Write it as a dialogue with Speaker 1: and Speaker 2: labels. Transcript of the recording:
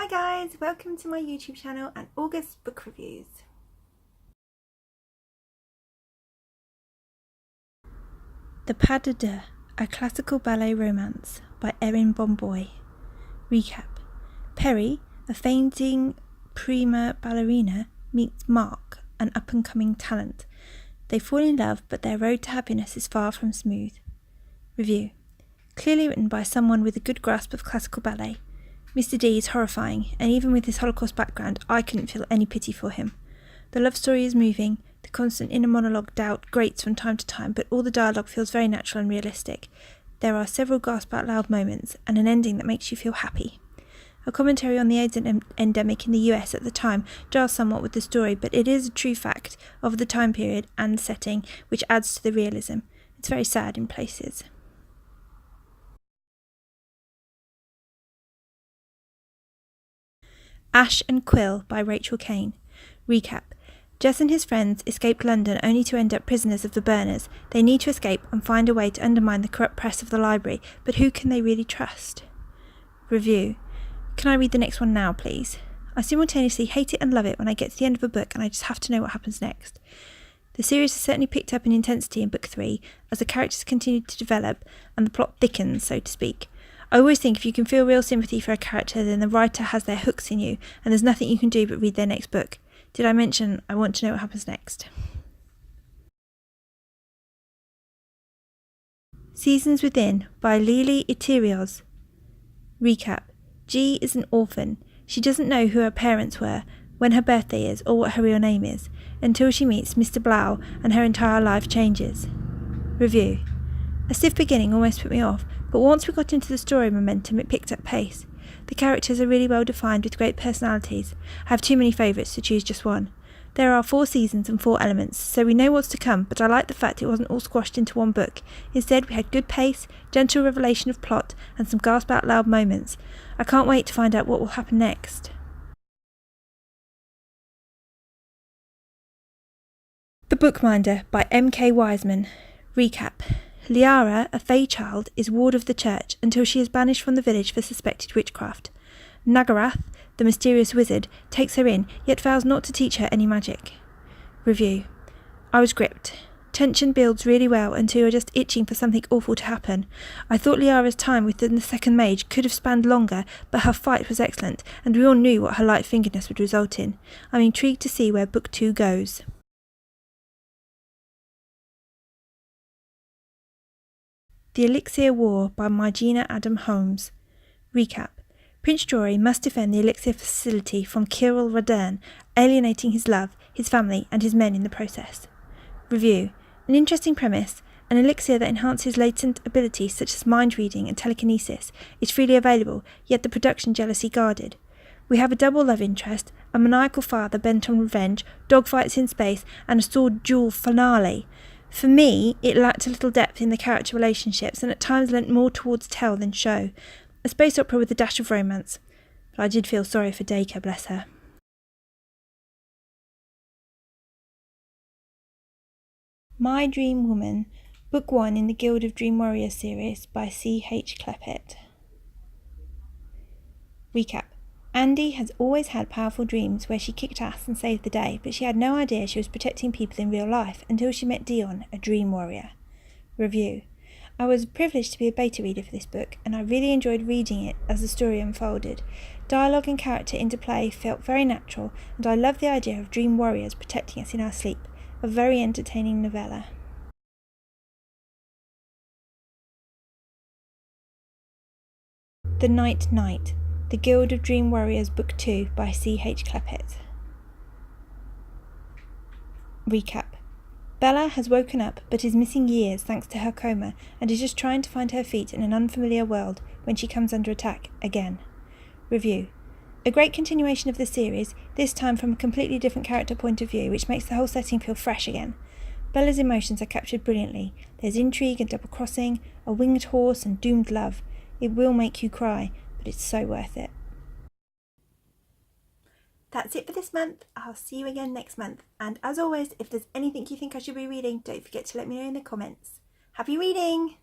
Speaker 1: Hi guys, welcome to my YouTube channel and August book reviews. The Pas de Deux, a classical ballet romance by Erin Bomboy. Recap. Perry, a fainting prima ballerina, meets Mark, an up-and-coming talent. They fall in love, but their road to happiness is far from smooth. Review. Clearly written by someone with a good grasp of classical ballet. Mr. D is horrifying, and even with his Holocaust background, I couldn't feel any pity for him. The love story is moving, the constant inner monologue doubt grates from time to time, but all the dialogue feels very natural and realistic. There are several gasp-out-loud moments, and an ending that makes you feel happy. A commentary on the AIDS endemic in the US at the time jars somewhat with the story, but it is a true fact of the time period and setting, which adds to the realism. It's very sad in places. Ash and Quill by Rachel Kane. Recap. Jess and his friends escaped London only to end up prisoners of the burners. They need to escape and find a way to undermine the corrupt press of the library, but who can they really trust? Review. Can I read the next one now, please? I simultaneously hate it and love it when I get to the end of a book and I just have to know what happens next. The series has certainly picked up in intensity in book 3 as the characters continue to develop and the plot thickens, so to speak. I always think if you can feel real sympathy for a character, then the writer has their hooks in you, and there's nothing you can do but read their next book. Did I mention I want to know what happens next? Seasons Within by Lili Itirioz. Recap. G is an orphan. She doesn't know who her parents were, when her birthday is, or what her real name is, until she meets Mr. Blau and her entire life changes. Review. A stiff beginning almost put me off, but once we got into the story momentum, it picked up pace. The characters are really well defined with great personalities. I have too many favourites to choose just one. There are 4 seasons and 4 elements, so we know what's to come, but I like the fact it wasn't all squashed into one book. Instead, we had good pace, gentle revelation of plot, and some gasp-out-loud moments. I can't wait to find out what will happen next. The Bookminder by M.K. Wiseman. Recap. Liara, a Fey child, is ward of the church until she is banished from the village for suspected witchcraft. Nagarath, the mysterious wizard, takes her in, yet vows not to teach her any magic. Review. I was gripped. Tension builds really well until you're just itching for something awful to happen. I thought Liara's time within the second mage could have spanned longer, but her fight was excellent, and we all knew what her light-fingeredness would result in. I'm intrigued to see where Book 2 goes. The Elixir War by Margina Adam Holmes. Recap. Prince Jory must defend the Elixir facility from Quill, alienating his love, his family, and his men in the process. Review. An interesting premise. An elixir that enhances latent abilities such as mind reading and telekinesis is freely available, yet the production jealously guarded. We have a double love interest, a maniacal father bent on revenge, dogfights in space, and a sword duel finale. For me, it lacked a little depth in the character relationships and at times lent more towards tell than show. A space opera with a dash of romance. But I did feel sorry for Dacre, bless her. My Dream Woman, Book 1 in the Guild of Dream Warriors series by C.H. Klepet. Recap. Andy has always had powerful dreams where she kicked ass and saved the day, but she had no idea she was protecting people in real life until she met Dion, a dream warrior. Review. I was privileged to be a beta reader for this book, and I really enjoyed reading it as the story unfolded. Dialogue and character interplay felt very natural, and I love the idea of dream warriors protecting us in our sleep. A very entertaining novella. The Night Knight. The Guild of Dream Warriors Book 2 by C.H. Klepet. Recap. Bella has woken up but is missing years thanks to her coma and is just trying to find her feet in an unfamiliar world when she comes under attack again. Review. A great continuation of the series, this time from a completely different character point of view, which makes the whole setting feel fresh again. Bella's emotions are captured brilliantly. There's intrigue and double-crossing, a winged horse and doomed love. It will make you cry, but it's so worth it. That's it for this month. I'll see you again next month. And as always, if there's anything you think I should be reading, don't forget to let me know in the comments. Happy reading!